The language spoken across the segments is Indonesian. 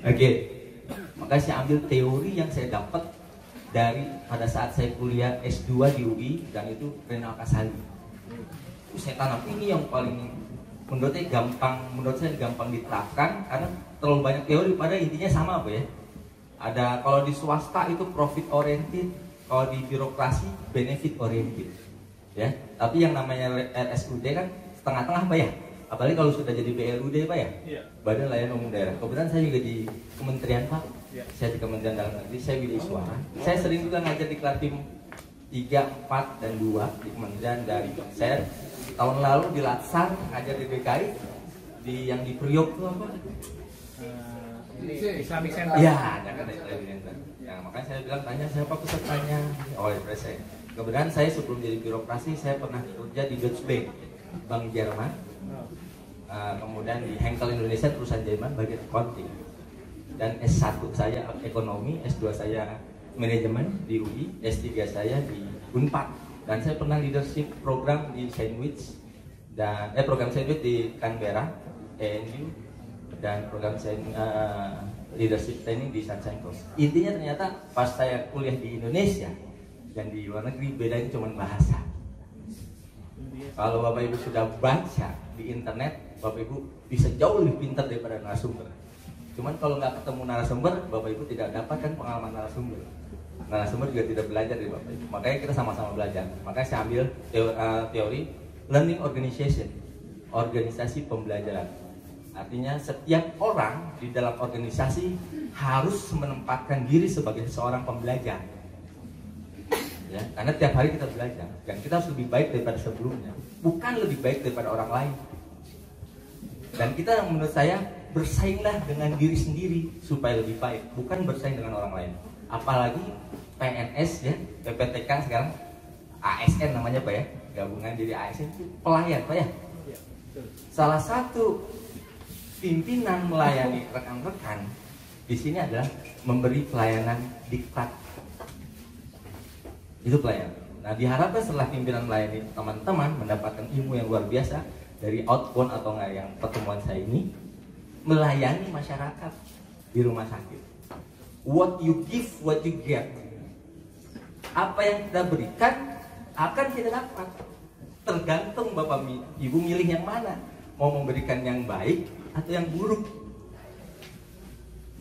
Oke, makanya saya ambil teori yang saya dapat dari pada saat saya kuliah S2 di UI, dan itu Renal Kasali. Saya tanam ini yang paling menurut saya gampang diterapkan karena terlalu banyak teori, pada intinya sama apa ya. Ada, kalau di swasta itu profit oriented, kalau di birokrasi benefit oriented. Ya, tapi yang namanya RSUD kan setengah-tengah Pak ya. Apalagi kalau sudah jadi BLUD Pak ya. Iya. Badan Layanan Umum Daerah. Kebetulan saya juga di kementerian Pak. Iya. Saya di Kementerian Dalam Negeri, saya Widya Iswara. Saya sering juga ngajar di Klatim 3, 4, dan 2 di kementerian. Dari saya tahun lalu di Latsar ngajar di DKI, yang di Priok itu apa? Islamic Center. Iya, Jakarta Islamic Center. Ya, makanya saya bilang tanya siapa pesertanya. Oh, ya, saya. Kemudian saya sebelum jadi birokrasi saya pernah kerja di Deutsche Bank, Bank Jerman. Kemudian di Henkel Indonesia, perusahaan Jerman, bagian accounting. Dan S1 saya ekonomi, S2 saya manajemen di UI, S3 saya di Unpad. Dan saya pernah leadership program di Sandwich, dan program Sandwich di Canberra, ANU, dan program leadership training di Sunshine Coast. Intinya ternyata pas saya kuliah di Indonesia dan di luar negeri, bedanya cuma bahasa. Kalau Bapak Ibu sudah baca di internet, Bapak Ibu bisa jauh lebih pintar daripada narasumber. Cuman kalau nggak ketemu narasumber, Bapak Ibu tidak dapatkan pengalaman narasumber. Narasumber juga tidak belajar dari Bapak Ibu. Makanya kita sama-sama belajar. Makanya saya ambil teori learning organization, organisasi pembelajaran. Artinya setiap orang di dalam organisasi harus menempatkan diri sebagai seorang pembelajar. Ya, karena tiap hari kita belajar dan kita harus lebih baik daripada sebelumnya, bukan lebih baik daripada orang lain. Dan kita, menurut saya, bersainglah dengan diri sendiri supaya lebih baik, bukan bersaing dengan orang lain. Apalagi PNS ya, PPTK sekarang, ASN namanya Pak ya, gabungan jadi ASN itu pelayan Pak ya. Salah satu pimpinan melayani rekan-rekan di sini adalah memberi pelayanan diktat. Itu pelayanan. Nah, diharapkan setelah pimpinan melayani teman-teman mendapatkan ilmu yang luar biasa dari outbound atau enggak yang pertemuan saya ini, melayani masyarakat di rumah sakit. What you give, what you get. Apa yang kita berikan akan kita dapat. Tergantung Bapak Ibu milih yang mana, mau memberikan yang baik atau yang buruk.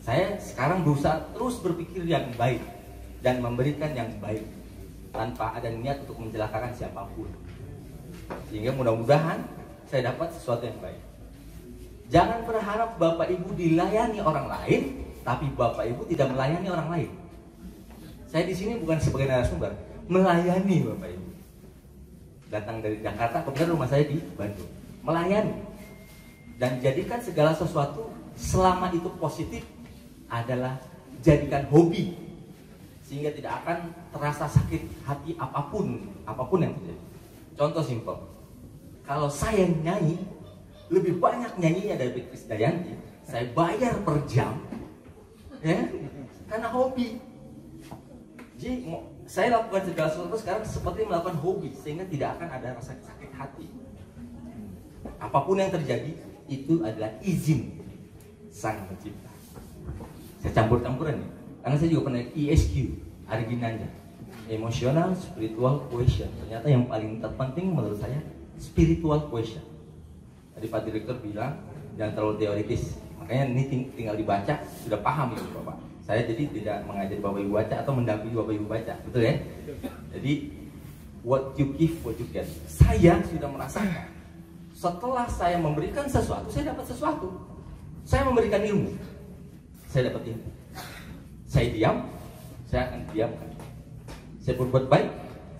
Saya sekarang berusaha terus berpikir yang baik dan memberikan yang baik, tanpa ada niat untuk mencelakakan siapapun. Sehingga mudah-mudahan saya dapat sesuatu yang baik. Jangan berharap Bapak Ibu dilayani orang lain, tapi Bapak Ibu tidak melayani orang lain. Saya di sini bukan sebagai narasumber, melayani Bapak Ibu. Datang dari Jakarta, kemudian rumah saya di Bandung. Melayani. Dan jadikan segala sesuatu selama itu positif adalah jadikan hobi. Sehingga tidak akan terasa sakit hati apapun yang terjadi. Contoh simpel, kalau saya nyanyi, lebih banyak nyanyinya dari Krisdayanti, saya bayar per jam, ya, karena hobi. Jadi saya lakukan segala sesuatu sekarang seperti melakukan hobi, sehingga tidak akan ada rasa sakit hati. Apapun yang terjadi, itu adalah izin Sang Pencipta. Saya campur-campuran nih. Karena saya juga pernah ESQ, Ari Ginanja, Emotional Spiritual Question. Ternyata yang paling terpenting menurut saya spiritual question. Tadi Pak Direktur bilang jangan terlalu teoritis. Makanya ini tinggal dibaca, sudah paham itu Bapak. Saya jadi tidak mengajari Bapak Ibu baca atau mendampingi Bapak Ibu baca, betul ya? Jadi what you give, what you get. Saya sudah merasakan setelah saya memberikan sesuatu, saya dapat sesuatu. Saya memberikan ilmu, saya dapat ilmu. Saya diam, saya akan diamkan. Saya berbuat baik,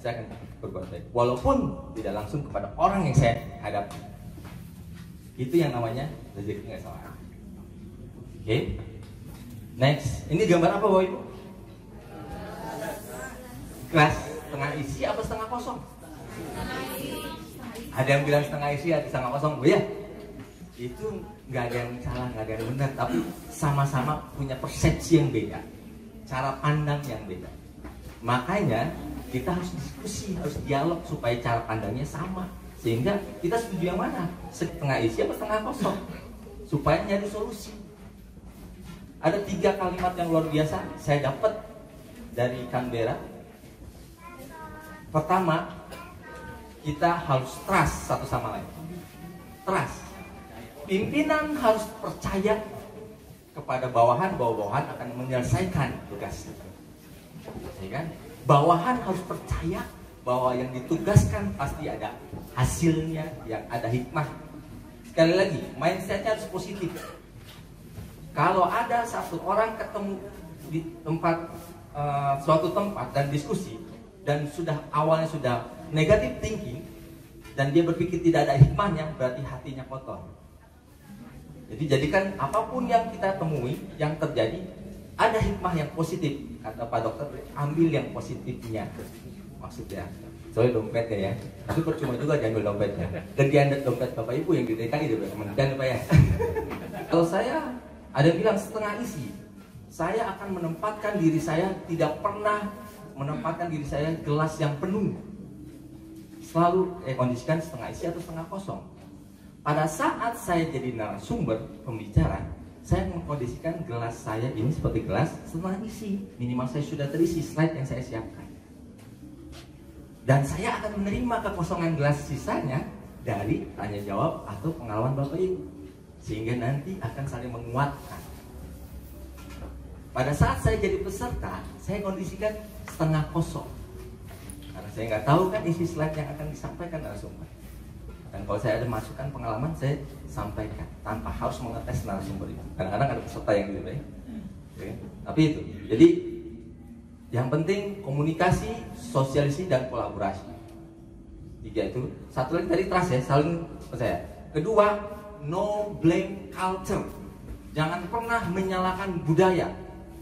saya akan berbuat baik. Walaupun tidak langsung kepada orang yang saya hadapi. Itu yang namanya rezeki nggak salah. Oke. Next, ini gambar apa Bapak Ibu? Gelas setengah isi apa setengah kosong? Ada yang bilang setengah isi, ada setengah kosong. Oh ya, itu nggak ada yang salah, nggak ada yang benar, tapi sama-sama punya persepsi yang beda, cara pandang yang beda. Makanya kita harus diskusi, harus dialog supaya cara pandangnya sama, sehingga kita setuju yang mana, setengah isi apa setengah kosong, supaya nyari solusi. Ada 3 kalimat yang luar biasa saya dapat dari Canberra. Pertama, kita harus trust satu sama lain. Trust. Pimpinan harus percaya kepada bawahan bahwa bawahan akan menyelesaikan tugas. Ya kan? Bawahan harus percaya bahwa yang ditugaskan pasti ada hasilnya, yang ada hikmah. Sekali lagi, mindsetnya harus positif. Kalau ada satu orang ketemu di suatu tempat dan diskusi, dan awalnya sudah negatif thinking, dan dia berpikir tidak ada hikmahnya, berarti hatinya kotor. Jadi jadikan apapun yang kita temui, yang terjadi, ada hikmah yang positif. Kata Pak Dokter, ambil yang positifnya. Maksudnya, soalnya dompetnya ya. Tapi percuma juga diambil dompetnya. Dan diambil dompet Bapak Ibu yang di DKI itu kemudian Pak ya. Kalau saya, ada yang bilang setengah isi. Saya akan menempatkan diri saya, tidak pernah menempatkan diri saya gelas yang penuh. Selalu kondisikan setengah isi atau setengah kosong. Pada saat saya jadi narasumber, pembicara, saya mengkondisikan gelas saya ini seperti gelas setengah isi. Minimal saya sudah terisi slide yang saya siapkan. Dan saya akan menerima kekosongan gelas sisanya dari tanya jawab atau pengalaman Bapak Ibu. Sehingga nanti akan saling menguatkan. Pada saat saya jadi peserta, saya kondisikan setengah kosong. Karena saya nggak tahu kan isi slide yang akan disampaikan narasumber. Dan kalau saya ada masukan pengalaman, saya sampaikan tanpa harus mengetes narasumber itu. Kadang-kadang ada peserta yang gitu ya. Tapi itu, jadi yang penting komunikasi, sosialisasi, dan kolaborasi. 3 itu. Satu lagi tadi trust ya, saling percaya. Kedua, no blame culture. Jangan pernah menyalahkan budaya,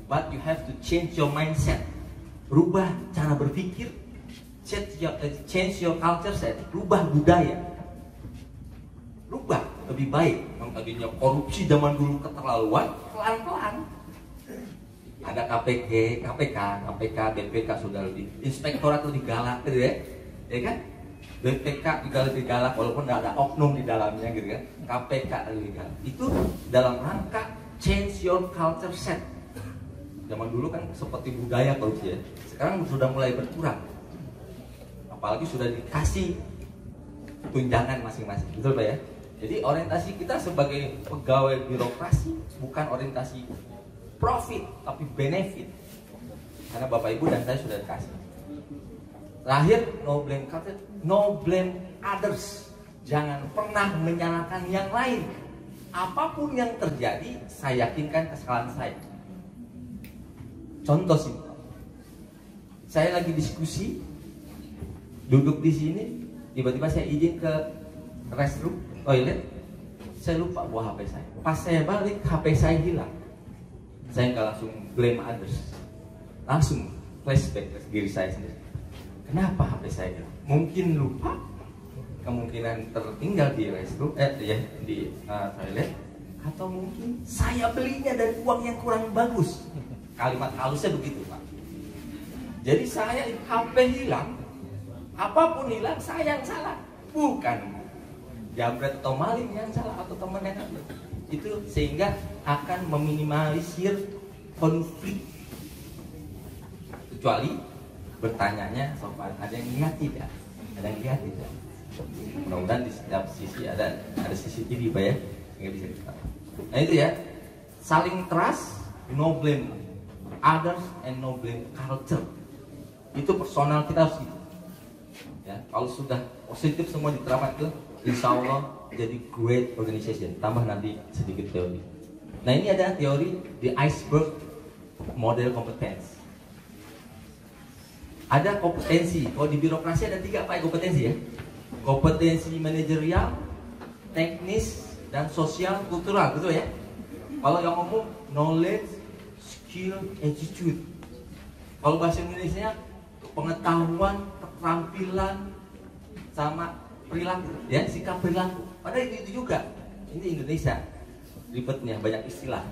but you have to change your mindset. Rubah cara berpikir, change your culture set, rubah budaya. Rubah lebih baik. Yang tadinya korupsi zaman dulu keterlaluan, pelan-pelan. Ada KPK, BPK sudah lebih, inspektorat lebih galak gitu ya, ya kan? BPK juga lebih galak walaupun nggak ada oknum di dalamnya gitu kan. KPK lebih galak. Itu dalam rangka change your culture set. Zaman dulu kan seperti budaya korupsi ya. Sekarang sudah mulai berkurang. Apalagi sudah dikasih tunjangan masing-masing, betul Pak ya? Jadi orientasi kita sebagai pegawai birokrasi bukan orientasi profit, tapi benefit. Karena Bapak Ibu dan saya sudah dikasih. Terakhir, no blame culture, no blame others. Jangan pernah menyalahkan yang lain. Apapun yang terjadi, saya yakinkan kesalahan saya. Contoh simpel. Saya lagi diskusi, duduk di sini, tiba-tiba saya izin ke restroom, toilet, saya lupa bawa HP saya. Pas saya balik, HP saya hilang. Saya nggak langsung blame others, langsung flashback ke diri saya sendiri. Kenapa HP saya hilang? Mungkin lupa, kemungkinan tertinggal di restroom, di toilet, atau mungkin saya belinya dari uang yang kurang bagus. Kalimat halusnya begitu Pak. Jadi saya HP hilang, apapun hilang saya yang salah, bukan jambret atau maling yang salah atau teman yang salah. Itu sehingga akan meminimalisir konflik. Kecuali bertanyanya sopan, ada yang lihat tidak? Ada yang lihat tidak? Mudah-mudahan di setiap sisi ada CCTV Pak ya, sehingga bisa kita. Nah itu ya, saling trust, no blame others and no blame culture. Itu personal kita harus gitu. Ya, kalau sudah positif semua diterapkan itu, insya Allah jadi great organization. Tambah nanti sedikit teori. Nah ini ada teori the iceberg model competence. Ada kompetensi. Kalau di birokrasi ada 3 apa ya kompetensi ya? Kompetensi manajerial, teknis, dan sosial kultural, betul ya? Kalau yang umum knowledge, skill, attitude. Kalau bahasa Indonesia pengetahuan, keterampilan, sama perilaku, ya sikap perilaku. Padahal itu juga. Ini Indonesia ribetnya banyak istilah.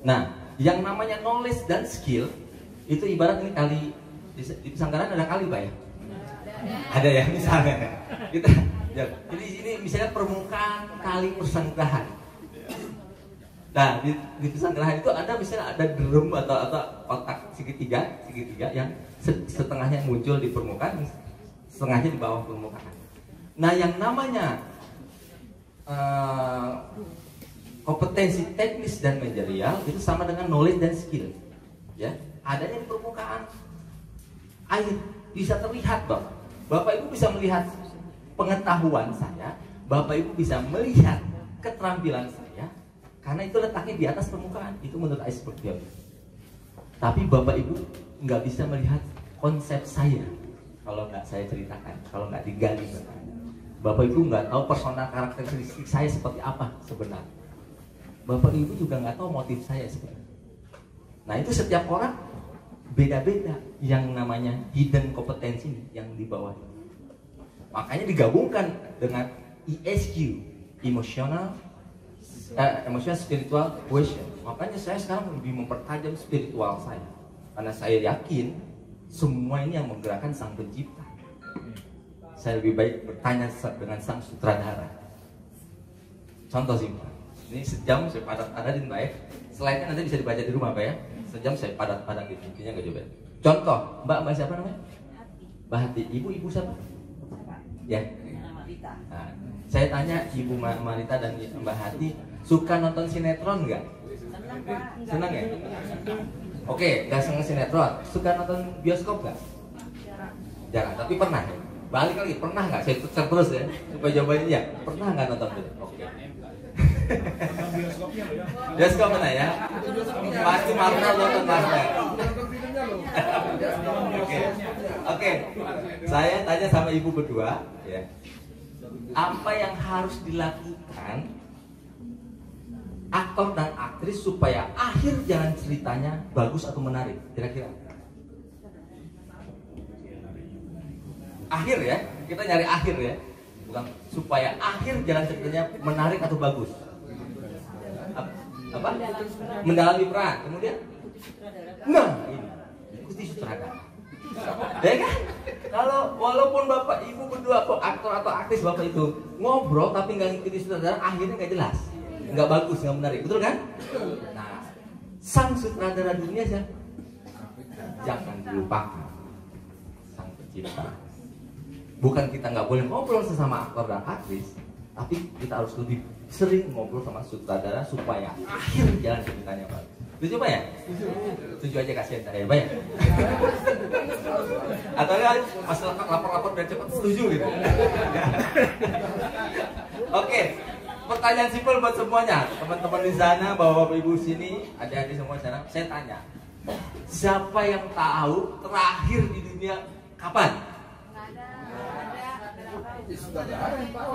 Nah, yang namanya knowledge dan skill itu ibarat ini kali di Pesanggaran ada kali Pak ya? Ada ya misalnya. Kita ya, jadi ini misalnya permukaan kali Persanggaran. Nah, di pesanggerahan itu Anda misalnya ada drum atau kotak segitiga yang setengahnya muncul di permukaan, setengahnya di bawah permukaan. Nah, yang namanya kompetensi teknis dan manajerial itu sama dengan knowledge dan skill. Ya, adanya di permukaan air bisa terlihat, Bapak. Bapak Ibu bisa melihat pengetahuan saya, Bapak Ibu bisa melihat keterampilan saya, karena itu letaknya di atas permukaan. Itu menurut iceberg theory. Tapi Bapak Ibu nggak bisa melihat konsep saya kalau nggak saya ceritakan, kalau nggak digali. Bapak Ibu nggak tahu personal karakteristik saya seperti apa sebenarnya. Bapak Ibu juga nggak tahu motif saya sebenarnya. Nah, itu setiap orang beda-beda yang namanya hidden kompetensi yang di bawah itu. Makanya digabungkan dengan ESQ, emotional spiritual quotient. Makanya saya sekarang lebih mempertajam spiritual saya, karena saya yakin semua ini yang menggerakkan Sang Pencipta. Saya lebih baik bertanya dengan Sang Sutradara. Contoh simpel, ini sejam saya padat-padatin baik. Slide-nya nanti bisa dibaca di rumah, Pak ya. Sejam saya padat-padatin, intinya nggak coba. Contoh, Mbak siapa namanya? Mbak Hati. Ibu siapa? Ya. Nah, saya tanya Ibu Marita dan Mbak Hati, suka nonton sinetron nggak? Senang ya? Oke, nggak senang sinetron. Suka nonton bioskop nggak? Jarang, tapi pernah. Balik lagi, pernah nggak? Saya tuker terus ya, supaya jawabannya ya. Pernah nggak nonton bioskop? Oke. Bioskop mana ya? Pasti Marta nonton Marta. Oke. Saya tanya sama ibu berdua, ya. Apa yang harus dilakukan aktor dan aktris supaya akhir jalan ceritanya bagus atau menarik? Kira-kira? Akhir ya, kita nyari akhir ya, bukan supaya akhir jalan ceritanya menarik atau bagus. Apa? Mendalami peran, kemudian? Nah, ini Gusti Sutradara. Ya kan? Kalau walaupun Bapak Ibu berdua aktor atau aktris Bapak itu ngobrol tapi nggak ngikuti sutradara, akhirnya nggak jelas, nggak bagus, nggak menarik, betul kan? Nah, Sang Sutradara dunia siapa? Jangan dilupakan Sang Pencipta. Bukan kita nggak boleh ngobrol sesama aktor dan aktris, tapi kita harus lebih sering ngobrol sama sutradara supaya akhir jalan ceritanya bagus. Setuju Pak ya? Setuju aja, kasihan saya Pak ya? Atau ya masalah lapor-lapor dan cepat setuju gitu. Oke, pertanyaan simpel buat semuanya, teman-teman di sana, bapak ibu sini, adik-adik semua sana. Saya tanya, siapa yang tahu terakhir di dunia kapan?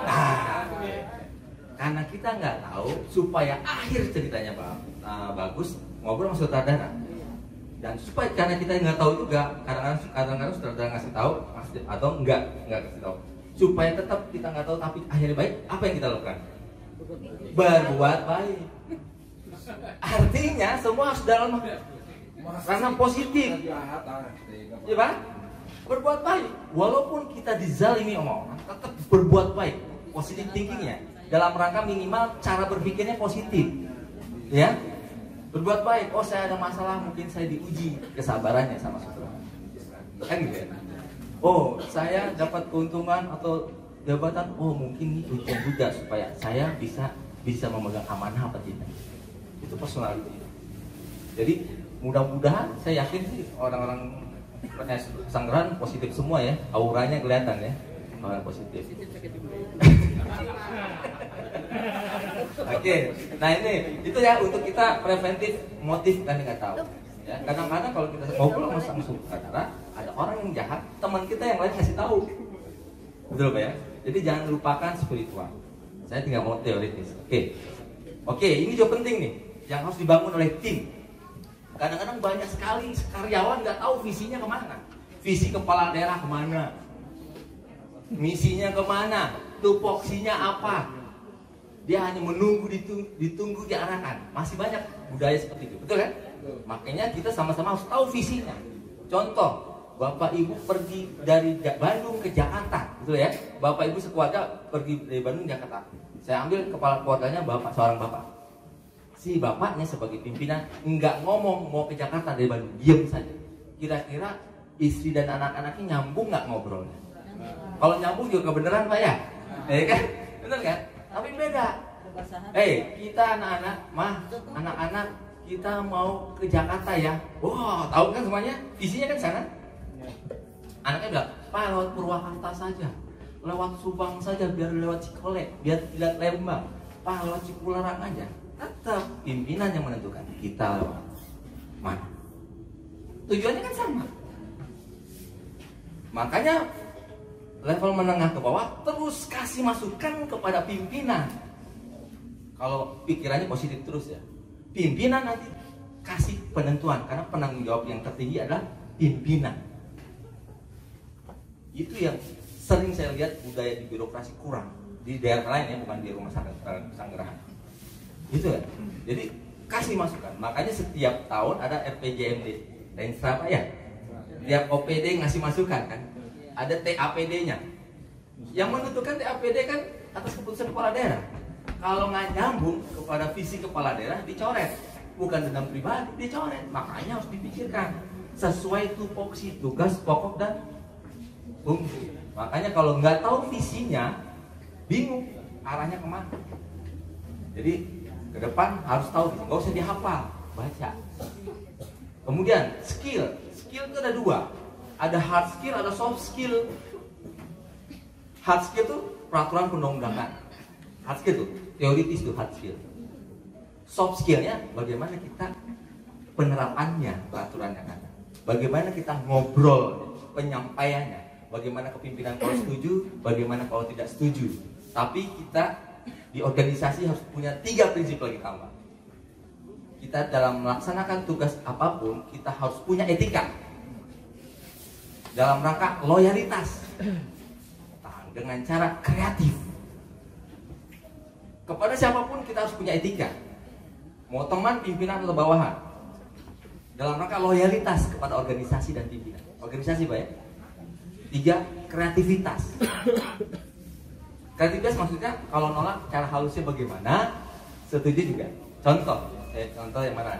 Nah, karena kita nggak tahu, supaya akhir ceritanya bagus, ngobrol sama sutradara. Dan supaya karena kita nggak tahu juga, kadang-kadang sutradara ngasih tahu atau nggak kasih tahu. Supaya tetap kita nggak tahu tapi akhirnya baik, apa yang kita lakukan? Berbuat baik. Artinya semua harus dalam ranah positif, ya Pak? Berbuat baik. Walaupun kita dizalimi orang, tetap berbuat baik. Positif thinkingnya dalam rangka minimal cara berpikirnya positif, ya. Berbuat baik. Oh, saya ada masalah, mungkin saya diuji kesabarannya sama saudara. Kan gitu ya. Oh, saya dapat keuntungan atau jabatan. Oh, mungkin ini ujian juga supaya saya bisa memegang amanah apa tidak. Itu personality. Jadi mudah-mudahan saya yakin sih orang-orang pesanggeran positif semua ya. Auranya kelihatan ya. Orang positif. Oke, nah ini itu ya untuk kita preventif motif kan nggak tahu. Ya, kadang-kadang kalau kita ngobrol sama sang sutradara, ada orang yang jahat, teman kita yang lain kasih tahu, betul Pak ya? Jadi jangan lupakan spiritual. Saya tinggal mau teoritis. Oke, ini juga penting nih, yang harus dibangun oleh tim. Kadang-kadang banyak sekali karyawan nggak tahu visinya kemana, visi kepala daerah kemana, misinya kemana, tupoksinya apa. Dia hanya menunggu, ditunggu diarahkan. Masih banyak budaya seperti itu, betul kan? Makanya kita sama-sama harus tahu visinya. Contoh, Bapak Ibu pergi dari Bandung ke Jakarta, betul ya? Bapak Ibu sekeluarga pergi dari Bandung ke Jakarta. Saya ambil kepala keluarganya seorang bapak. si bapaknya sebagai pimpinan nggak ngomong mau ke Jakarta dari Bandung, diem saja. Kira-kira istri dan anak-anaknya nyambung nggak ngobrolnya? Kalau nyambung juga kebenaran Pak ya? Kan? Bener kan? Tapi beda. Kita anak-anak, kita mau ke Jakarta ya. Wah, tahu kan semuanya? Isinya kan sana. Anaknya bilang, Pak lewat Purwakarta saja, lewat Subang saja, biar lewat Cikole, biar tidak Lembang. Pak lewat Cipularang aja. Tetap pimpinan yang menentukan kita lewat mana. Tujuannya kan sama. Makanya level menengah ke bawah terus kasih masukan kepada pimpinan. Kalau pikirannya positif terus ya, pimpinan nanti kasih penentuan, karena penanggung jawab yang tertinggi adalah pimpinan. Itu yang sering saya lihat budaya di birokrasi kurang di daerah lain ya, bukan di rumah sakit Sanggerahan. Gitu kan. Jadi kasih masukan. Makanya setiap tahun ada RPJMD, Renstra Pak ya. Tiap OPD ngasih masukan kan. Ada TAPD-nya. Yang menentukan TAPD kan atas keputusan kepala daerah. Kalau nggak nyambung kepada visi kepala daerah, dicoret. Bukan dendam pribadi, dicoret. Makanya harus dipikirkan sesuai tupoksi tugas pokok dan fungsi. Makanya kalau nggak tahu visinya, bingung arahnya kemana. Jadi ke depan harus tahu, nggak usah dihafal, baca. Kemudian skill itu ada dua, ada hard skill, ada soft skill. Hard skill itu peraturan perundang-undangan, hard skill itu teoritis itu hard skill. Soft skillnya bagaimana kita penerapannya peraturan yang ada, bagaimana kita ngobrol penyampaiannya, bagaimana kepimpinan kalau setuju, bagaimana kalau tidak setuju. Tapi kita di organisasi harus punya 3 prinsip lagi tambah. Kita dalam melaksanakan tugas apapun, kita harus punya etika dalam rangka loyalitas dengan cara kreatif. Kepada siapapun kita harus punya etika, mau teman, pimpinan atau bawahan, dalam rangka loyalitas kepada organisasi dan pimpinan. Organisasi Pak ya. 3, kreativitas. Kreativitas maksudnya kalau nolak cara halusnya bagaimana, setuju juga. Contoh yang mana?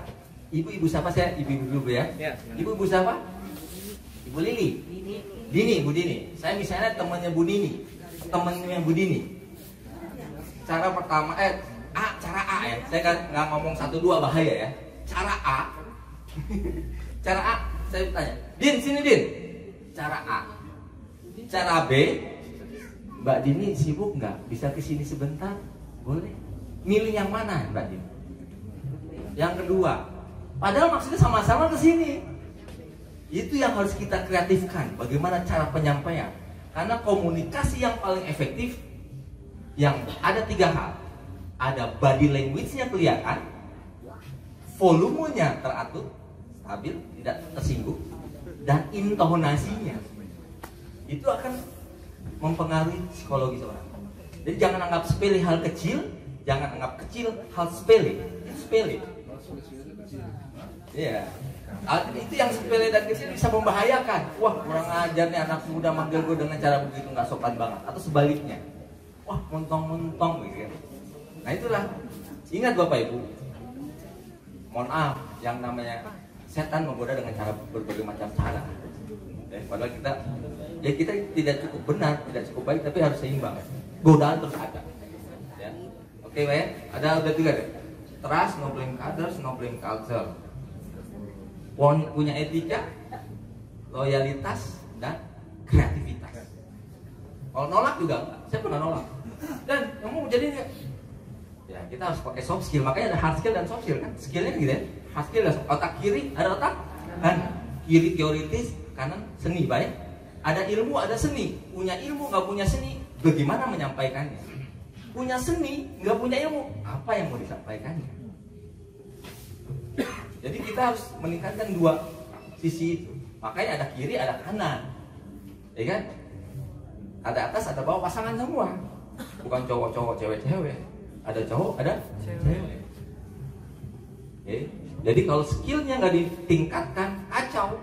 Ibu siapa saya? Ibu dulu ya. Ibu siapa? Ibu Lili. Dini, Bu Dini. Saya misalnya temannya Bu Nini, temannya Bu Dini. Cara pertama, cara A ya. Saya kan nggak ngomong 1, 2 bahaya ya. Cara A, cara A. Saya tanya, Din sini Din. Cara A. Cara B. Mbak Dini sibuk nggak? Bisa kesini sebentar? Boleh. Milih yang mana Mbak Dini? Yang kedua. Padahal maksudnya sama-sama kesini. Itu yang harus kita kreatifkan. Bagaimana cara penyampaian? Karena komunikasi yang paling efektif, yang ada 3 hal. Ada body language-nya kelihatan, volumenya teratur, stabil, tidak tersinggung, dan intonasinya. Itu akan mempengaruhi psikologi seorang. Jadi jangan anggap sepele hal kecil, jangan anggap kecil hal sepele. Itu sepele. Iya. Itu yang sepele dan kecil bisa membahayakan. Wah, kurang ajar nih anak muda manggil gue dengan cara begitu, nggak sopan banget. Atau sebaliknya. Wah, mentong-mentong gitu. Nah itulah. Ingat Bapak Ibu. Mohon maaf, yang namanya setan menggoda dengan cara berbagai macam cara. Padahal kita tidak cukup benar, tidak cukup baik, tapi harus seimbang. Godaan terus ada. Ya. Oke, Pak ya. Ada udah 3 deh. Trust, no blame others, no blame culture. Punya etika, loyalitas, dan kreativitas. Kalau nolak juga enggak. Saya pernah nolak. Dan kamu jadi ya kita harus pakai soft skill. Makanya ada hard skill dan soft skill kan. Skillnya gitu ya. Hard skill ada otak kiri, ada otak kanan. Kiri teoritis, kanan seni, baik. Ada ilmu, ada seni. Punya ilmu, nggak punya seni, bagaimana menyampaikannya? Punya seni, nggak punya ilmu, apa yang mau disampaikannya? Jadi kita harus meningkatkan 2 sisi itu. Makanya ada kiri, ada kanan, ya kan? Ada atas, ada bawah, pasangan semua. Bukan cowok-cowok, cewek-cewek. Ada cowok, ada cewek. Okay. Jadi kalau skillnya nggak ditingkatkan, kacau.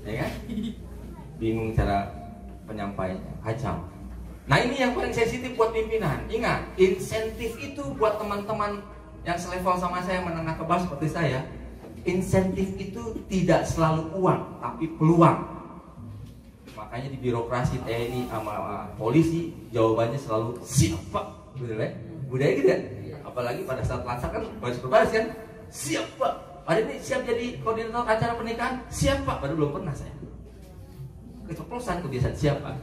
Ya kan? Bingung cara penyampaiannya, kacau. Nah ini yang paling sensitif buat pimpinan. Ingat, insentif itu buat teman-teman yang selevel sama saya, menengah ke bawah seperti saya. Insentif itu tidak selalu uang, tapi peluang. Makanya di birokrasi TNI sama polisi jawabannya selalu siap Pak, betul ya? Budaya gitu ya. Apalagi pada saat lancar kan baris berbaris kan, siap Pak. Hari ini siap jadi koordinator acara pernikahan, siap Pak. Padahal belum pernah saya. Keceplosan kebiasaan siap Pak.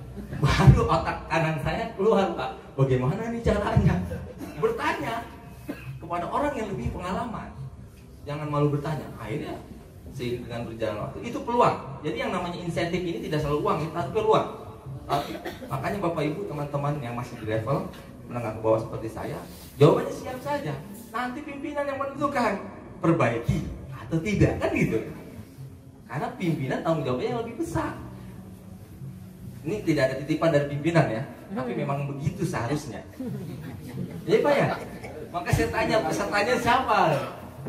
Baru otak kanan saya keluar Pak. Bagaimana nih caranya? Bertanya kepada orang yang lebih pengalaman. Jangan malu bertanya. Akhirnya seiring dengan berjalan waktu itu peluang. Jadi yang namanya insentif ini tidak selalu uang, tapi peluang. Makanya Bapak Ibu teman-teman yang masih di level menengah ke bawah seperti saya, jawabannya siap saja. Nanti pimpinan yang menentukan perbaiki atau tidak, kan gitu. Karena pimpinan tanggung jawabnya yang lebih besar. Ini tidak ada titipan dari pimpinan ya, tapi memang begitu seharusnya. Jadi Pak ya, maka saya tanya pesertanya siapa?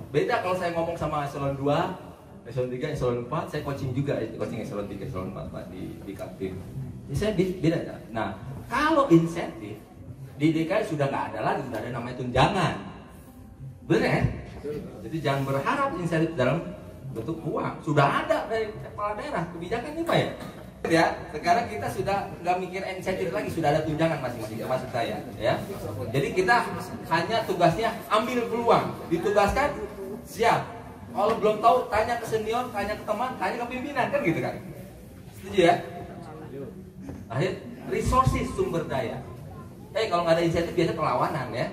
Beda kalau saya ngomong sama eselon 2, eselon 3, eselon 4, saya coaching juga, coaching eselon 3, eselon 4 Pak di Kaltim. Jadi saya beda. Nah, kalau insentif di DKI sudah nggak ada lagi, sudah ada namanya tunjangan. Benar ya? Jadi jangan berharap insentif dalam bentuk uang. Sudah ada dari kepala daerah kebijakan ini Pak ya. Ya, sekarang kita sudah nggak mikir insentif lagi, sudah ada tunjangan masing-masing, maksud saya, ya. Jadi kita hanya tugasnya ambil peluang, ditugaskan, siap. Kalau belum tahu, tanya ke senior, tanya ke teman, tanya ke pimpinan, kan gitu kan? Setuju ya? Akhir, resources sumber daya. Kalau nggak ada insentif biasa perlawanan ya.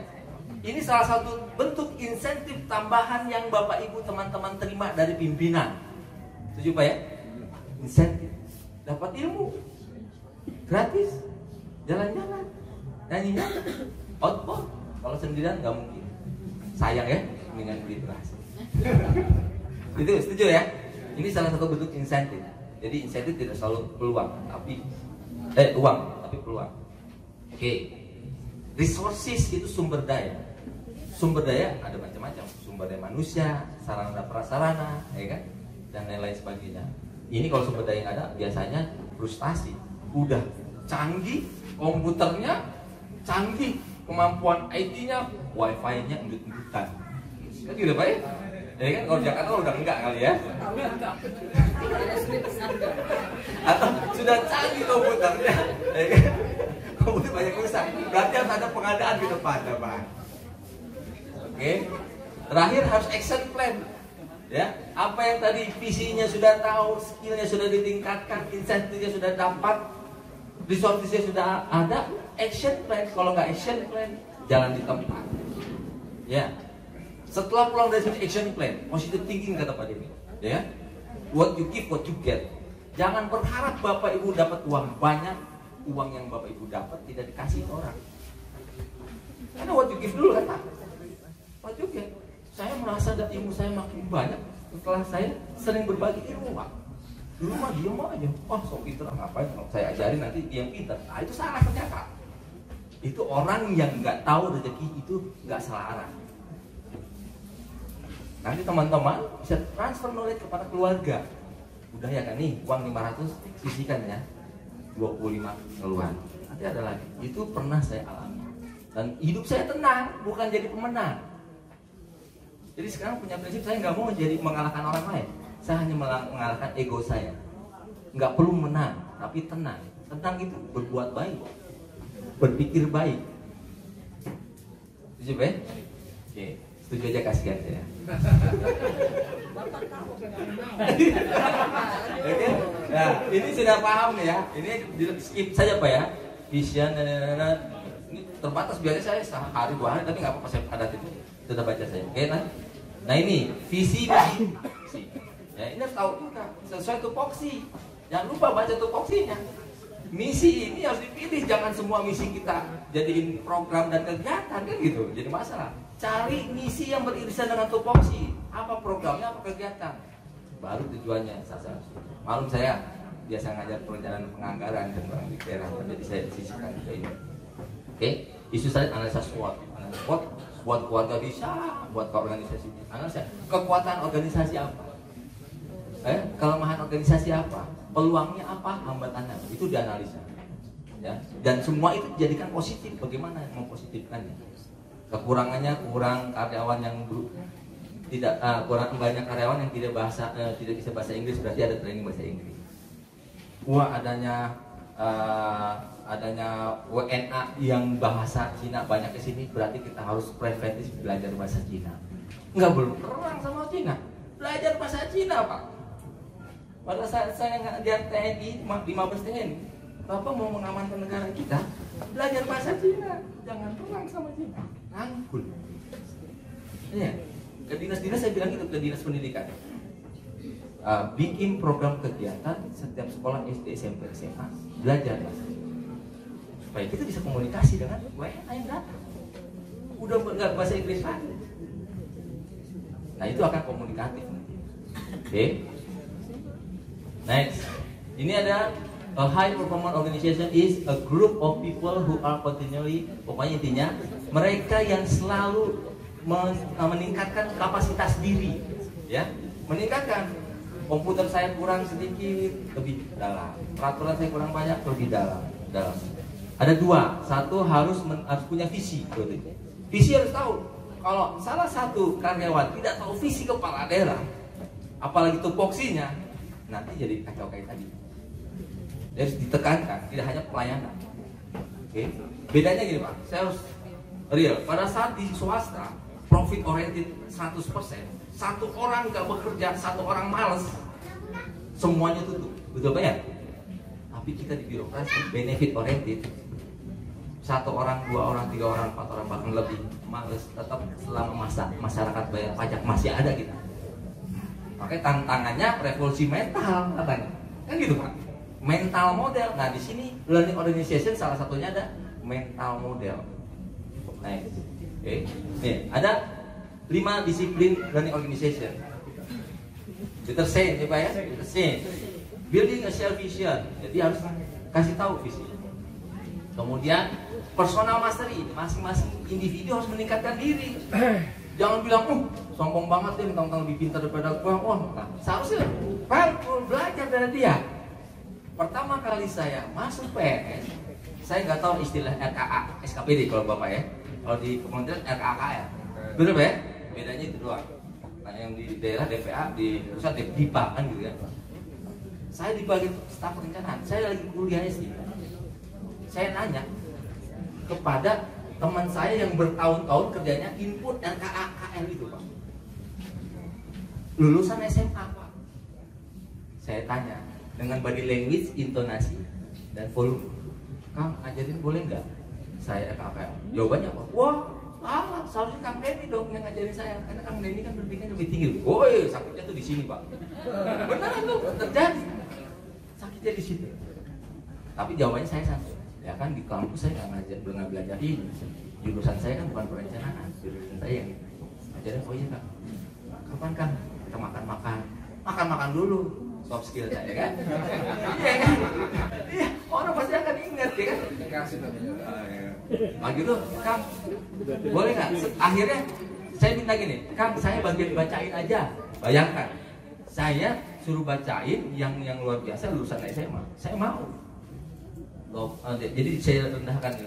Ini salah satu bentuk insentif tambahan yang Bapak Ibu teman-teman terima dari pimpinan. Setuju Pak ya? Insentif. Dapat ilmu gratis, jalan-jalan, nyanyi-nyanyi, outbound. Kalau sendirian nggak mungkin. Sayang ya, mendingan beli beras. Itu setuju ya? Ini salah satu bentuk insentif. Jadi insentif tidak selalu peluang, tapi uang, tapi peluang. Oke. Resources itu sumber daya. Sumber daya ada macam-macam. Sumber daya manusia, sarana dan prasarana, ya kan? Dan lain-lain sebagainya. Ini kalau sumber daya yang ada biasanya frustasi. Udah canggih, komputernya canggih, kemampuan IT-nya, wifi-nya endut-endutan. Kan gitu Pak ya? Ya kan kalau Jakarta udah enggak kali ya? Atau sudah canggih komputernya, ya kan? Komputer banyak rusak. Berarti harus ada pengadaan di depan, Pak. Oke. Terakhir harus action plan. Ya, apa yang tadi visinya sudah tahu, skillnya sudah ditingkatkan, insentifnya sudah dapat, resourcesnya sudah ada, action plan. Kalau nggak action plan, jalan di tempat. Ya, setelah pulang dari sini action plan, positive thinking kata Pak Denny. Ya, what you give, what you get. Jangan berharap Bapak Ibu dapat uang banyak, uang yang Bapak Ibu dapat tidak dikasih orang. Karena what you give dulu kan Pak. What you get. Saya merasa ilmu saya makin banyak setelah saya sering berbagi ilmu Pak. Dulu mah diem aja, wah sok pinter ngapain kalau saya ajarin nanti dia yang pinter. Nah itu salah ternyata. Itu orang yang nggak tahu rezeki itu nggak salah arah. Nanti teman-teman bisa transfer knowledge kepada keluarga. Udah ya kan nih uang 500 sisihkan ya 25 keluar. Nanti ada lagi. Itu pernah saya alami. Dan hidup saya tenang, bukan jadi pemenang. Jadi sekarang punya prinsip saya nggak mau jadi mengalahkan orang lain. Saya hanya mengalahkan ego saya. Nggak perlu menang, tapi tenang. Tenang itu berbuat baik, berpikir baik. Setuju Pak? Oke, setuju aja kasihan saya. Oke, nah ini sudah paham ya. Ini di skip saja Pak ya. Vision ini terbatas biasanya saya sehari 2 hari, tapi nggak apa-apa saya padat itu. Sudah baca saya. Oke, nah ini visi misi. Ya ini harus tahu juga sesuai tupoksi. Jangan lupa baca tupoksinya. Misi ini harus dipilih, jangan semua misi kita jadiin program dan kegiatan kan gitu. Jadi masalah. Cari misi yang beririsan dengan tupoksi. Apa programnya, apa kegiatan. Baru tujuannya sasaran. Malum saya biasa ngajar perencanaan penganggaran dan orang di daerah, jadi saya sisihkan juga ini. Oke, isu saya analisa SWOT. Analisa SWOT buat keluarga bisa, buat organisasi. Analisa kekuatan organisasi apa? Kelemahan organisasi apa? Peluangnya apa? Hambatannya apa? Itu dianalisa. ya. Dan semua itu dijadikan positif. Bagaimana mempositifkannya? Kekurangannya kurang karyawan yang tidak kurang banyak karyawan yang tidak bisa bahasa Inggris, berarti ada training bahasa Inggris. Adanya WNA yang bahasa Cina banyak ke sini, berarti kita harus preventif belajar bahasa Cina. Enggak belum perang sama Cina, belajar bahasa Cina Pak. Pada saat saya ngajar TNI, 15 TNI, Bapak mau mengamankan negara kita, belajar bahasa Cina, jangan perang sama Cina, rangkul. Ya, ke dinas-dinas saya bilang gitu, ke dinas pendidikan. Bikin program kegiatan setiap sekolah SD, SMP, SMA belajar bahasa Cina, supaya kita bisa komunikasi dengan WNA yang datang. Udah nggak bahasa Inggris lagi. Nah itu akan komunikatif nanti. Oke. Next, ini ada a high performance organization is a group of people who are continually, pokoknya intinya mereka yang selalu meningkatkan kapasitas diri, ya, meningkatkan. Komputer saya kurang sedikit, lebih dalam. Peraturan saya kurang banyak, lebih dalam. Ada dua, satu harus punya visi. Visi harus tahu. Kalau salah satu karyawan tidak tahu visi kepala daerah, apalagi tupoksinya, nanti jadi kacau kayak tadi. Jadi harus ditekankan, tidak hanya pelayanan. Oke? Bedanya gini Pak, saya harus real. Pada saat di swasta, profit oriented 100%. Satu orang gak bekerja, satu orang males, semuanya tutup, betul Pak ya? Tapi kita di birokrasi benefit oriented, satu orang, dua orang, tiga orang, empat orang, bahkan lebih males, tetap selama masyarakat bayar pajak masih ada kita. Makanya tantangannya revolusi mental katanya, kan gitu Pak? Mental model. Nah di sini learning organization salah satunya ada mental model. Nah, oke, nih ada 5 disiplin learning organization. Ditersen ya Pak ya, ditersen. Building a shared vision, jadi harus kasih tahu visi. Kemudian personal mastery, masing-masing individu harus meningkatkan diri. Jangan bilang, sombong banget deh, mentang-mentang lebih pintar daripada gua. Nah, seharusnya belajar dari dia. Pertama kali saya masuk PNS, saya nggak tahu istilah RKA, SKPD kalau Bapak ya. Kalau di kementerian RKA ya, bener Pak ya? Bedanya itu doang. Nah yang di daerah DPA, di pusat DIPA kan gitu ya. Saya di bagian staf perencanaan, saya lagi kuliah SD. Saya nanya kepada teman saya yang bertahun-tahun kerjanya input RKA KL itu Pak, lulusan SMA Pak. Saya tanya dengan body language, intonasi, dan volume, Kang ajarin boleh nggak saya RKA? Jawabannya apa? Wah salah, seharusnya Kang Denny dong yang ngajarin saya, karena Kang Denny kan berpikir lebih tinggi. Woi, sakitnya tuh di sini Pak. Beneran tuh terjadi, sakitnya di situ. Tapi jawabannya saya satu, ya kan di kampus saya nggak belajar ini. Jurusan saya kan bukan perencanaan, jurusan saya yang ngajarin. Oh iya Kak, kapan Kang kita makan dulu. Soft skill saya kan? Iya kan? Iya, orang pasti akan ingat ya kan? Nah gitu, Kang, boleh nggak? Akhirnya saya minta gini, Kang, saya bagian bacain aja. Bayangkan, saya suruh bacain yang luar biasa lulusan SMA. Saya mau. Jadi saya rendahkan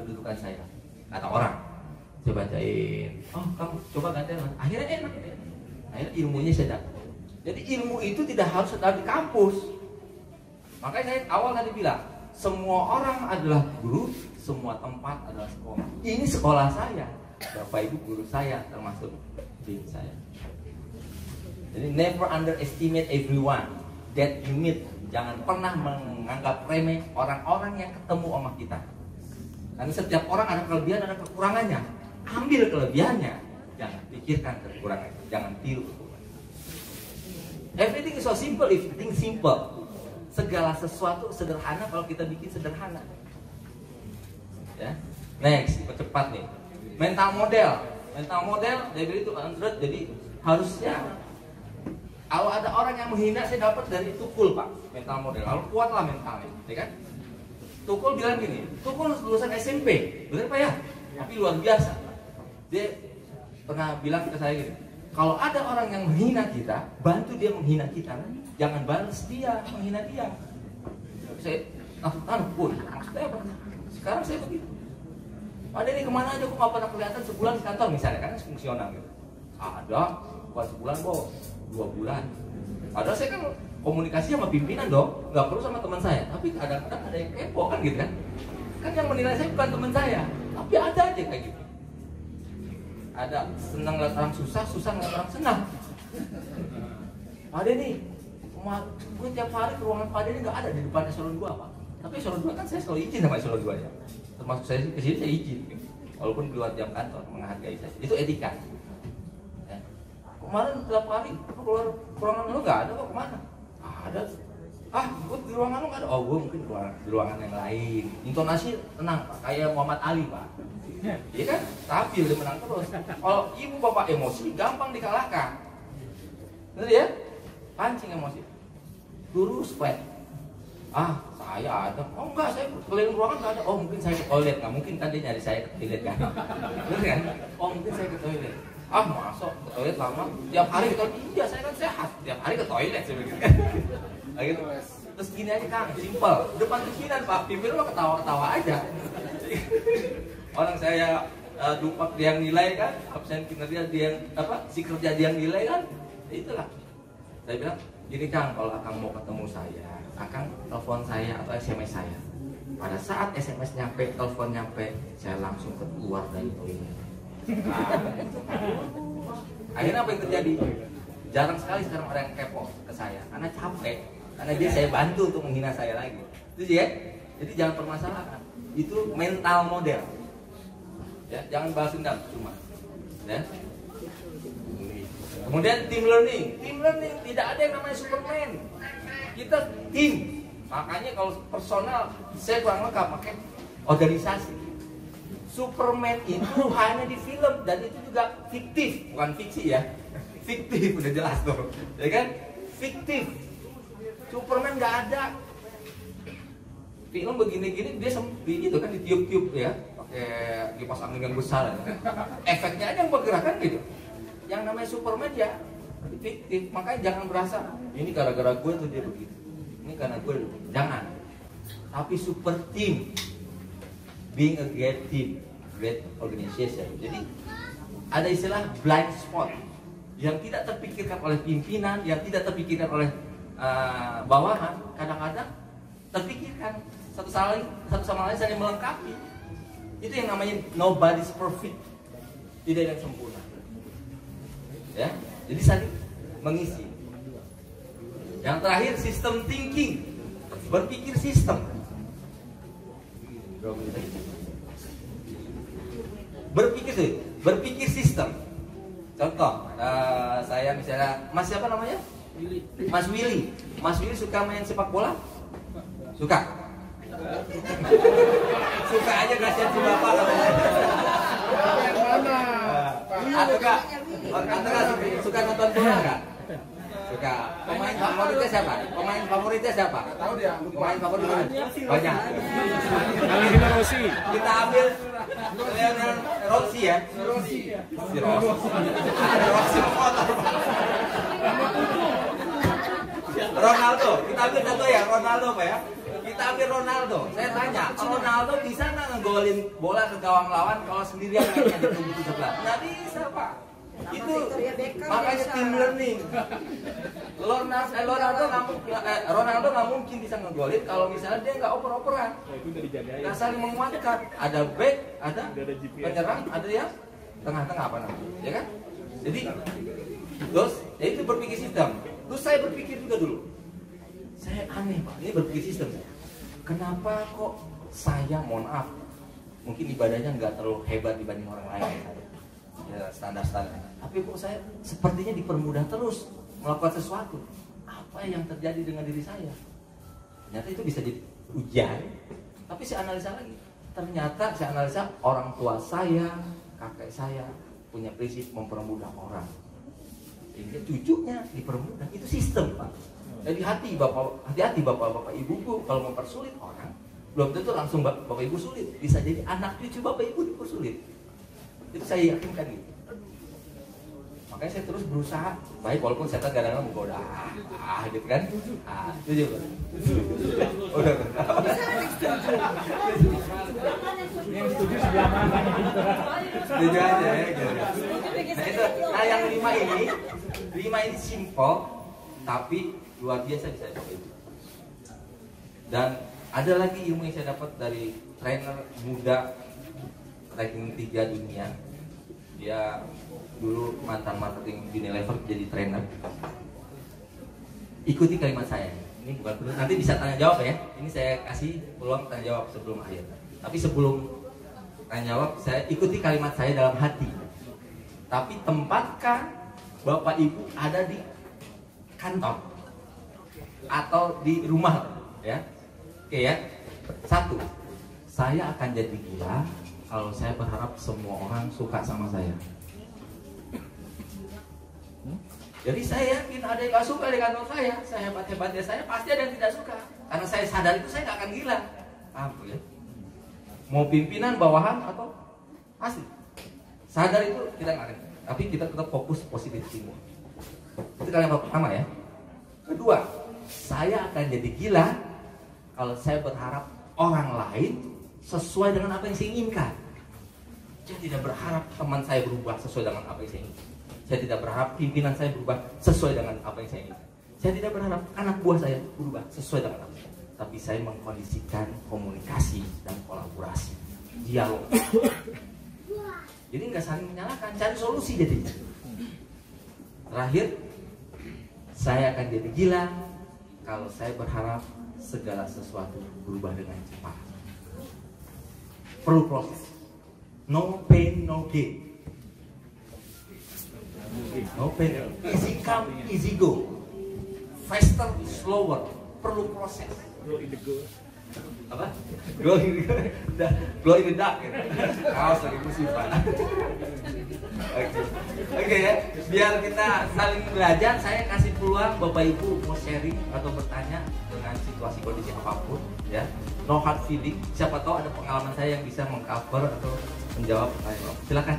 kedudukan saya. Kata orang, saya bacain. Oh, kamu coba gantian. Akhirnya enak. Akhirnya ilmunya saya dapat. Jadi ilmu itu tidak harus ada di kampus. Makanya saya awal tadi bilang, semua orang adalah guru, semua tempat adalah sekolah. Ini sekolah saya, Bapak Ibu guru saya, termasuk tim saya. Jadi never underestimate everyone that you meet. Jangan pernah menganggap remeh orang-orang yang ketemu sama kita. Karena setiap orang ada kelebihan, ada kekurangannya. Ambil kelebihannya, jangan pikirkan kekurangannya, jangan tiru kekurangannya. Everything is so simple if you think simple. Segala sesuatu sederhana kalau kita bikin sederhana. Ya. Next, percepat nih. Mental model. Mental model dari itu Android, jadi harusnya kalau ada orang yang menghina saya dapat dari Tukul Pak. Mental model. Lalu kuatlah mentalnya, ya kan? Tukul bilang gini, Tukul lulusan SMP, benar Pak ya? Tapi luar biasa. Dia pernah bilang ke saya gini, kalau ada orang yang menghina kita, bantu dia menghina kita. Jangan balas dia, menghina dia. Tanuk pun, maksudnya apa? Sekarang saya begitu. Pak Denny kemana aja, kok nggak pernah kelihatan sebulan di kantor misalnya, kan fungsional gitu. Ada, bukan sebulan kok, 2 bulan. Padahal saya kan komunikasi sama pimpinan dong, nggak perlu sama teman saya. Tapi kadang-kadang ada yang kepo kan gitu kan. Kan yang menilai saya bukan teman saya, tapi ada aja kayak gitu. Ada senang lihat orang susah, susah lihat orang senang. Pak Denny, gue tiap hari ke ruangan Pak Denny nggak ada di depan eselon 2 Pak. Tapi eselon 2 kan saya selalu izin sama eselon 2 ya. Termasuk saya kesini saya izin, walaupun keluar jam kantor, menghargai saya. Itu etika. Ya. Kemarin tiap hari keluar ruangan lu nggak ada kok, kemana? Ada. Gue di ruangan lu nggak ada. Oh, gue mungkin di ruangan yang lain. Intonasi tenang Pak, kayak Muhammad Ali Pak. Iya kan? Stabil, dia menang terus. Kalau ibu bapak emosi, gampang dikalahkan. Bener ya? Pancing emosi. Lurus flat. Saya ada. Oh enggak, saya keliling ruangan nggak ada. Oh mungkin saya ke toilet. Nggak mungkin kan dia nyari saya ke toilet kan? Bener kan? Oh mungkin saya ke toilet. Masuk ke toilet lama. Tiap hari ke toilet. Iya, saya kan sehat. Tiap hari ke toilet saya begitu. Gitu. Terus gini aja Kang, simpel. Depan pimpinan Pak, pimpinan mah ketawa-ketawa aja. Orang saya dupak dia yang nilai kan, absen kinerja dia yang si kerja dia yang nilai kan, itulah. Saya bilang, gini Kang, kalau Akang mau ketemu saya, Akang telepon saya atau SMS saya. Pada saat SMS nyampe, telepon nyampe, saya langsung keluar dari toilet. Akhirnya apa yang terjadi? Jarang sekali sekarang orang yang kepo ke saya, karena capek, karena dia saya bantu untuk menghina saya lagi. Itu ya. Jadi jangan permasalahkan. Itu mental model. Ya, jangan bahas dendam cuma. Ya. Kemudian team learning tidak ada yang namanya Superman. Kita tim. Makanya kalau personal saya kurang lengkap pakai organisasi. Superman itu hanya di film dan itu juga fiktif, bukan fiksi ya. Fiktif udah jelas tuh, ya kan? Fiktif. Superman nggak ada. Film begini-gini dia sempit gitu kan, ditiup-tiup ya, pakai kipas angin yang besar. Ya. Efeknya aja yang bergerak kan gitu. Yang namanya Superman ya fiktif, makanya jangan berasa ini gara-gara gue tuh dia begitu. Ini karena gue, jangan. Tapi super team, being a great team, great organization. Jadi ada istilah blind spot yang tidak terpikirkan oleh pimpinan, yang tidak terpikirkan oleh bawahan, kadang-kadang terpikirkan satu sama lain saling melengkapi. Itu yang namanya nobody's perfect, tidak ada yang sempurna. Ya, jadi saling mengisi. Yang terakhir system thinking, berpikir sistem. Berpikir sistem. Contoh, saya misalnya, Mas siapa namanya? Mas Willy. Mas Willy suka main sepak bola? Suka. Suka aja kasihan si bapak. Atau enggak suka nonton bola enggak? Suka. Pemain favoritnya siapa? Tahu dia. Pemain favoritnya banyak. Valentino Rossi. Kita ambil Lionel Rossi ya. Rossi. Ronaldo. Kita ambil contoh ya, Ronaldo Pak ya. Kita ambil Ronaldo. Saya tanya, Ronaldo bisa nggak ngegolin bola ke gawang lawan kalau sendirian mainnya di tubuh sebelah? Nggak bisa Pak. Itu makanya team learning. Ronaldo nggak mungkin bisa ngegolin kalau misalnya dia nggak oper-operan. Nggak saling menguatkan. Ada back, ada penyerang, ada yang tengah-tengah apa namanya, ya kan? Jadi terus, ya itu berpikir sistem. Terus saya berpikir juga dulu. Saya aneh Pak, ini berpikir sistem. Kenapa kok saya, mohon maaf, mungkin ibadahnya nggak terlalu hebat dibanding orang lain, ya standar-standar. Tapi kok saya sepertinya dipermudah terus melakukan sesuatu. Apa yang terjadi dengan diri saya? Ternyata itu bisa jadi ujian. Tapi saya analisa lagi. Ternyata saya analisa orang tua saya, kakek saya punya prinsip mempermudah orang. Sehingga cucunya dipermudah. Itu sistem Pak. Jadi hati-hati bapak-bapak ibuku kalau mempersulit orang, belum tentu langsung bapak ibu sulit. Bisa jadi anak cucu bapak ibu dipersulit. Itu saya yakinkan gitu. Makanya saya terus berusaha baik walaupun setan kadang-kadang menggoda, gitu kan? Setuju. Udah. Yang setuju sebelah mana? Setuju aja ya. Gitu. Nah itu, nah yang 5 ini simple tapi luar biasa bisa dipakai. Dan ada lagi ilmu yang saya dapat dari trainer muda ranking 3 dunia. Dia dulu mantan marketing Unilever jadi trainer. Ikuti kalimat saya. Ini bukan perlu, nanti bisa tanya jawab ya. Ini saya kasih peluang tanya jawab sebelum akhir. Tapi sebelum tanya jawab, saya ikuti kalimat saya dalam hati. Tapi tempatkan Bapak Ibu ada di kantor atau di rumah, ya. Oke ya. 1. Saya akan jadi gila kalau saya berharap semua orang suka sama saya. Jadi saya yakin ada yang gak suka di kantor saya hebat-hebatnya saya, pasti ada yang tidak suka. Karena saya sadar itu saya gak akan gila. Paham ya? Mau pimpinan, bawahan, atau pasti sadar itu kita gak akan. Tapi kita tetap fokus positif semua. Itu kalimat pertama ya. Kedua, saya akan jadi gila kalau saya berharap orang lain sesuai dengan apa yang saya inginkan. Saya tidak berharap teman saya berubah sesuai dengan apa yang saya inginkan. Saya tidak berharap pimpinan saya berubah sesuai dengan apa yang saya inginkan. Saya tidak berharap anak buah saya berubah sesuai dengan apa. Tapi saya mengkondisikan komunikasi dan kolaborasi, dialog. Jadi nggak saling menyalahkan, cari solusi jadi. Terakhir, saya akan jadi gila kalau saya berharap segala sesuatu berubah dengan cepat. Perlu proses. No pain, no gain. No pain, easy come, easy go. Faster, slower. Perlu proses. Apa? Glow in the dark. Kaos lagi musim Pak. Oke ya. Biar kita saling belajar, saya kasih peluang Bapak Ibu mau sharing atau bertanya dengan situasi kondisi apapun ya. No hard feeling. Siapa tahu ada pengalaman saya yang bisa mengcover atau menjawab pertanyaan. Silakan.